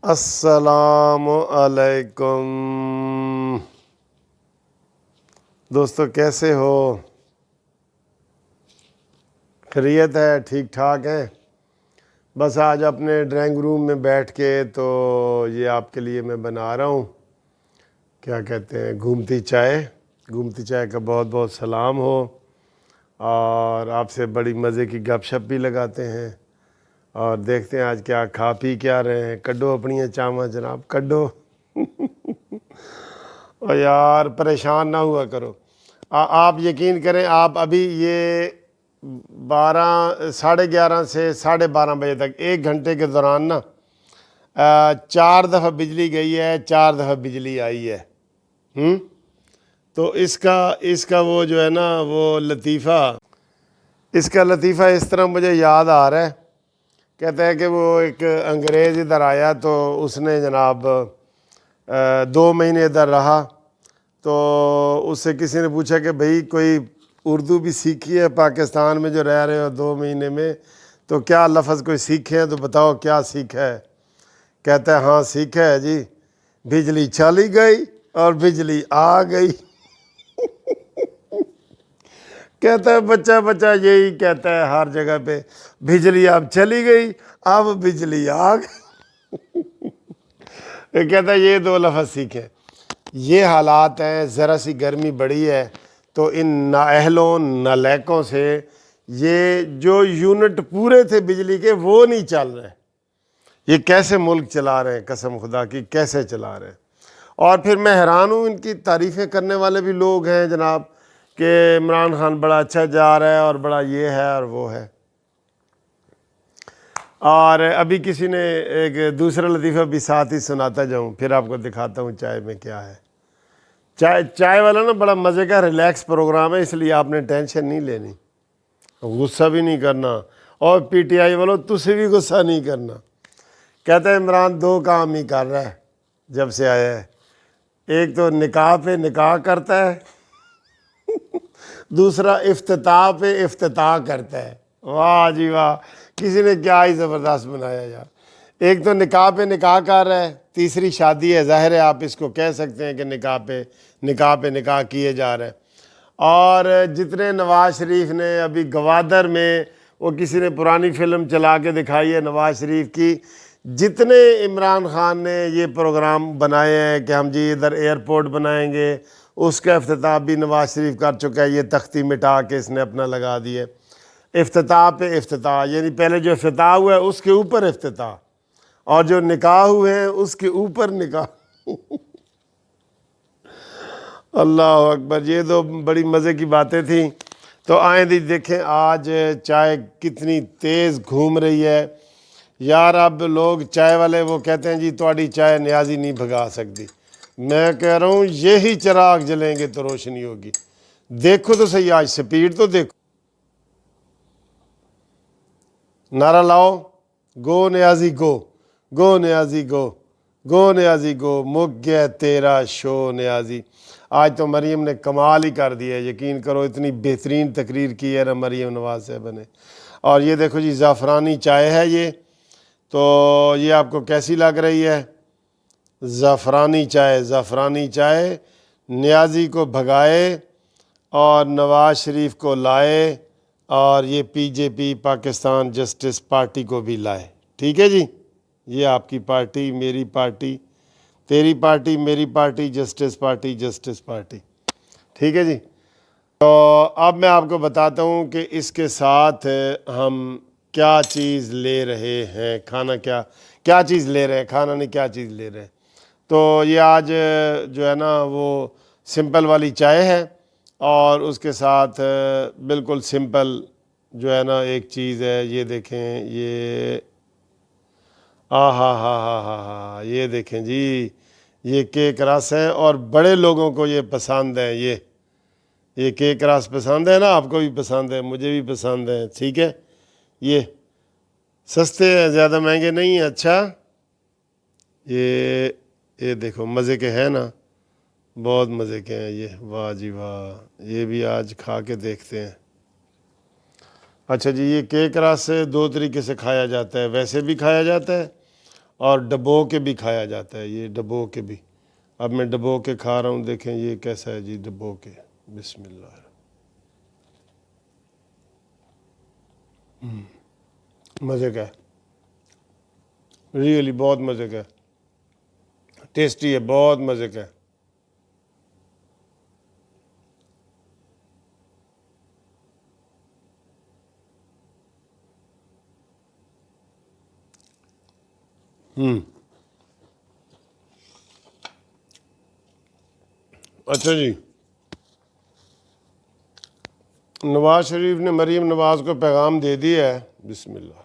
السلام علیکم دوستو، کیسے ہو؟ خیریت ہے؟ ٹھیک ٹھاک ہے؟ بس آج اپنے ڈرائنگ روم میں بیٹھ کے تو یہ آپ کے لیے میں بنا رہا ہوں، کیا کہتے ہیں، گھومتی چائے کا بہت بہت سلام ہو، اور آپ سے بڑی مزے کی گپ شپ بھی لگاتے ہیں، اور دیکھتے ہیں آج کیا کھا پی کیا رہے ہیں۔ کڈو اپنی چاواں جناب، کڈو۔ اور یار پریشان نہ ہوا کرو، آپ یقین کریں، آپ ابھی یہ 11:30 سے 12:30 بجے تک 1 گھنٹے کے دوران نا 4 دفعہ بجلی گئی ہے، 4 دفعہ بجلی آئی ہے۔ تو اس کا وہ جو ہے نا وہ لطیفہ، اس کا لطیفہ اس طرح مجھے یاد آ رہا ہے۔ کہتا ہے کہ وہ ایک انگریز ادھر آیا تو اس نے جناب 2 مہینے ادھر رہا، تو اس سے کسی نے پوچھا کہ بھئی کوئی اردو بھی سیکھی ہے پاکستان میں جو رہ رہے ہو 2 مہینے میں، تو کیا لفظ کوئی سیکھے ہیں تو بتاؤ کیا سیکھا ہے؟ کہتا ہے ہاں سیکھا ہے جی، بجلی چلی گئی اور بجلی آ گئی۔ کہتا ہے بچہ یہی کہتا ہے ہر جگہ پہ، بجلی اب چلی گئی، اب بجلی آ گئی۔ کہتا ہے یہ 2 لفظ سیکھیں۔ یہ حالات ہیں، ذرا سی گرمی بڑی ہے تو ان نااہلوں نالائقوں سے یہ جو یونٹ پورے تھے بجلی کے وہ نہیں چل رہے۔ یہ کیسے ملک چلا رہے ہیں، قسم خدا کی کیسے چلا رہے ہیں۔ اور پھر میں حیران ہوں، ان کی تعریفیں کرنے والے بھی لوگ ہیں جناب کہ عمران خان بڑا اچھا جا رہا ہے اور بڑا یہ ہے اور وہ ہے۔ اور ابھی کسی نے ایک دوسرا لطیفہ بھی ساتھ ہی سناتا جاؤں، پھر آپ کو دکھاتا ہوں چائے میں کیا ہے۔ چائے والا نا بڑا مزے کا ریلیکس پروگرام ہے، اس لیے آپ نے ٹینشن نہیں لینی، غصہ بھی نہیں کرنا، اور پی ٹی آئی والوں تجھے بھی غصہ نہیں کرنا۔ کہتا ہے عمران 2 کام ہی کر رہا ہے جب سے آیا ہے، ایک تو نکاح پہ نکاح کرتا ہے، دوسرا افتتاح پہ افتتاح کرتا ہے۔ واہ جی واہ، کسی نے کیا ہی زبردست بنایا یار۔ ایک تو نکاح پہ نکاح کر رہا ہے، تیسری شادی ہے، ظاہر ہے آپ اس کو کہہ سکتے ہیں کہ نکاح پہ نکاح کیے جا رہے ہیں۔ اور جتنے نواز شریف نے ابھی گوادر میں، وہ کسی نے پرانی فلم چلا کے دکھائی ہے نواز شریف کی، جتنے عمران خان نے یہ پروگرام بنائے ہیں کہ ہم جی ادھر ایئرپورٹ بنائیں گے، اس کا افتتاح بھی نواز شریف کر چکا ہے، یہ تختی مٹا کے اس نے اپنا لگا دی ہے۔ افتتاح پہ افتتاح، یعنی پہلے جو افتتاح ہوا ہے اس کے اوپر افتتاح، اور جو نکاح ہوئے ہیں اس کے اوپر نکاح۔ اللہ اکبر، یہ تو بڑی مزے کی باتیں تھیں۔ تو آئیں دی دیکھیں آج چائے کتنی تیز گھوم رہی ہے یار۔ اب لوگ چائے والے وہ کہتے ہیں جی تہاڈی چائے نیازی نہیں بھگا سکتی، میں کہہ رہا ہوں یہی چراغ جلیں گے تو روشنی ہوگی۔ دیکھو تو صحیح آج سپیڈ تو دیکھو، نعرہ لاؤ، گو نیازی گو، گو نیازی گو، گو نیازی گو، مک گیا تیرا شو نیازی۔ آج تو مریم نے کمال ہی کر دیا ہے، یقین کرو اتنی بہترین تقریر کی ہے نا مریم نواز صاحبہ نے۔ اور یہ دیکھو جی زعفرانی چائے ہے یہ، تو یہ آپ کو کیسی لگ رہی ہے؟ زعفرانی چائے نیازی کو بھگائے اور نواز شریف کو لائے، اور یہ پی جے پی پاکستان جسٹس پارٹی کو بھی لائے۔ ٹھیک ہے جی، یہ آپ کی پارٹی، میری پارٹی، تیری پارٹی، میری پارٹی، جسٹس پارٹی۔ ٹھیک ہے جی۔ تو اب میں آپ کو بتاتا ہوں کہ اس کے ساتھ ہم کیا چیز لے رہے ہیں، کھانا کیا چیز لے رہے ہیں، کھانا نہیں کیا چیز لے رہے ہیں۔ تو یہ آج جو ہے نا وہ سمپل والی چائے ہے، اور اس کے ساتھ بالکل سمپل جو ہے نا ایک چیز ہے، یہ دیکھیں، یہ ہاں یہ دیکھیں جی، یہ کیک رس ہے، اور بڑے لوگوں کو یہ پسند ہے۔ یہ کیک رس پسند ہے نا، آپ کو بھی پسند ہے، مجھے بھی پسند ہے۔ ٹھیک ہے، یہ سستے ہیں، زیادہ مہنگے نہیں ہیں۔ اچھا، یہ دیکھو مزے کے ہیں نا، بہت مزے کے ہیں یہ، واہ جی واہ، یہ بھی آج کھا کے دیکھتے ہیں۔ اچھا جی، یہ کیک رس 2 طریقے سے کھایا جاتا ہے، ویسے بھی کھایا جاتا ہے اور ڈبو کے بھی کھایا جاتا ہے، یہ ڈبو کے بھی. اب میں ڈبو کے کھا رہا ہوں، دیکھیں یہ کیسا ہے جی ڈبو کے. بسم اللہ. مزے کا ہے، ریئلی بہت مزے کا ہے، ٹیسٹی ہے، بہت مزے کا ہے. اچھا جی، نواز شریف نے مریم نواز کو پیغام دے دیا ہے. بسم اللہ.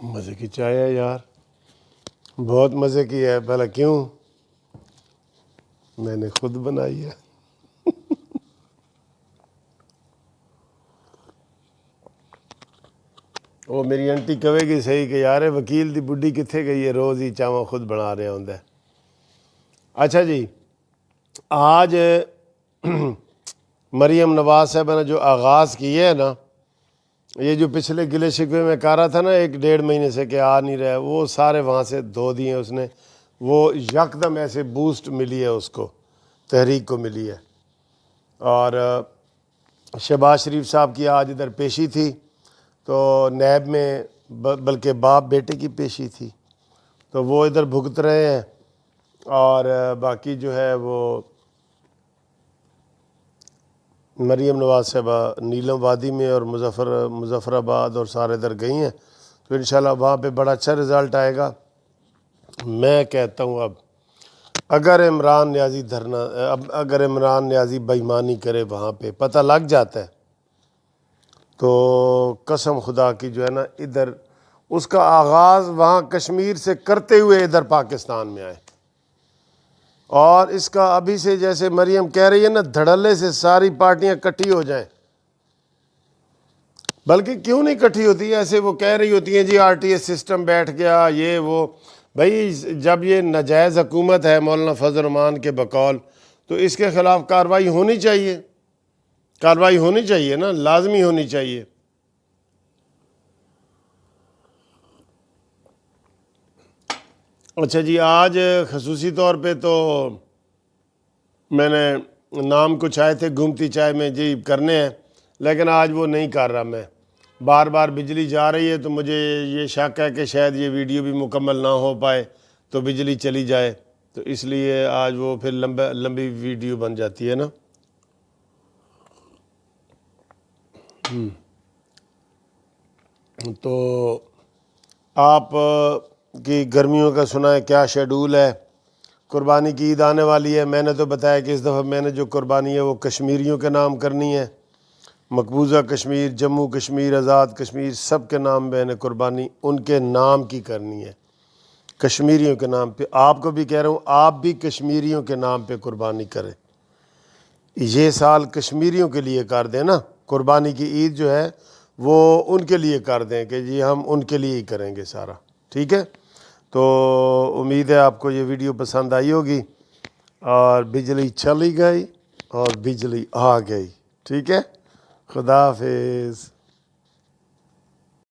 مزے کی چائے ہے یار، بہت مزے کی ہے. بھلا کیوں؟ میں نے خود بنائی ہے. وہ میری انٹی کہے گی صحیح کہ یار وکیل دی بڈھی کتنے گئی ہے، روز ہی چاواں خود بنا رہا ہوں. اچھا جی، آج مریم نواز صاحبہ نے جو آغاز کیا ہے نا، یہ جو پچھلے گلے شکوے میں کہہ رہا تھا نا 1-1.5 مہینے سے کہ آ نہیں رہا، وہ سارے وہاں سے دھو دیے اس نے. وہ یکدم ایسے بوسٹ ملی ہے اس کو، تحریک کو ملی ہے. اور شہباز شریف صاحب کی آج ادھر پیشی تھی تو نیب میں، بلکہ باپ بیٹے کی پیشی تھی، تو وہ ادھر بھگت رہے ہیں. اور باقی جو ہے وہ مریم نواز صاحبہ نیلم وادی میں اور مظفر آباد اور سارے ادھر گئی ہیں، تو انشاءاللہ وہاں پہ بڑا اچھا رزلٹ آئے گا. میں کہتا ہوں اب اگر عمران نیازی بےایمانی کرے وہاں پہ پتہ لگ جاتا ہے، تو قسم خدا کی جو ہے نا ادھر اس کا آغاز وہاں کشمیر سے کرتے ہوئے ادھر پاکستان میں آئے. اور اس کا ابھی سے جیسے مریم کہہ رہی ہے نا، دھڑلے سے ساری پارٹیاں کٹھی ہو جائیں. بلکہ کیوں نہیں کٹھی ہوتی، ایسے وہ کہہ رہی ہوتی ہیں جی آر ٹی ایس سسٹم بیٹھ گیا یہ وہ. بھائی جب یہ ناجائز حکومت ہے مولانا فضل الرحمان کے بقول، تو اس کے خلاف کارروائی ہونی چاہیے، کارروائی ہونی چاہیے نا، لازمی ہونی چاہیے. اچھا جی، آج خصوصی طور پہ تو میں نے نام کچھ آئے تھے گھومتی چائے میں جی کرنے ہیں، لیکن آج وہ نہیں کر رہا. میں بار بار بجلی جا رہی ہے تو مجھے یہ شک ہے کہ شاید یہ ویڈیو بھی مکمل نہ ہو پائے تو بجلی چلی جائے، تو اس لیے آج وہ پھر لمبی ویڈیو بن جاتی ہے نا. تو آپ کی گرمیوں کا سنا ہے کیا شیڈول ہے؟ قربانی کی عید آنے والی ہے. میں نے تو بتایا کہ اس دفعہ میں نے جو قربانی ہے وہ کشمیریوں کے نام کرنی ہے. مقبوضہ کشمیر، جموں کشمیر، آزاد کشمیر، سب کے نام میں نے قربانی ان کے نام کی کرنی ہے، کشمیریوں کے نام پہ. آپ کو بھی کہہ رہا ہوں آپ بھی کشمیریوں کے نام پہ قربانی کریں. یہ سال کشمیریوں کے لیے کر دیں نا، قربانی کی عید جو ہے وہ ان کے لیے کر دیں کہ جی ہم ان کے لیے ہی کریں گے سارا. ٹھیک ہے، تو امید ہے آپ کو یہ ویڈیو پسند آئی ہوگی. اور بجلی چلی گئی اور بجلی آ گئی. ٹھیک ہے، خدا حافظ.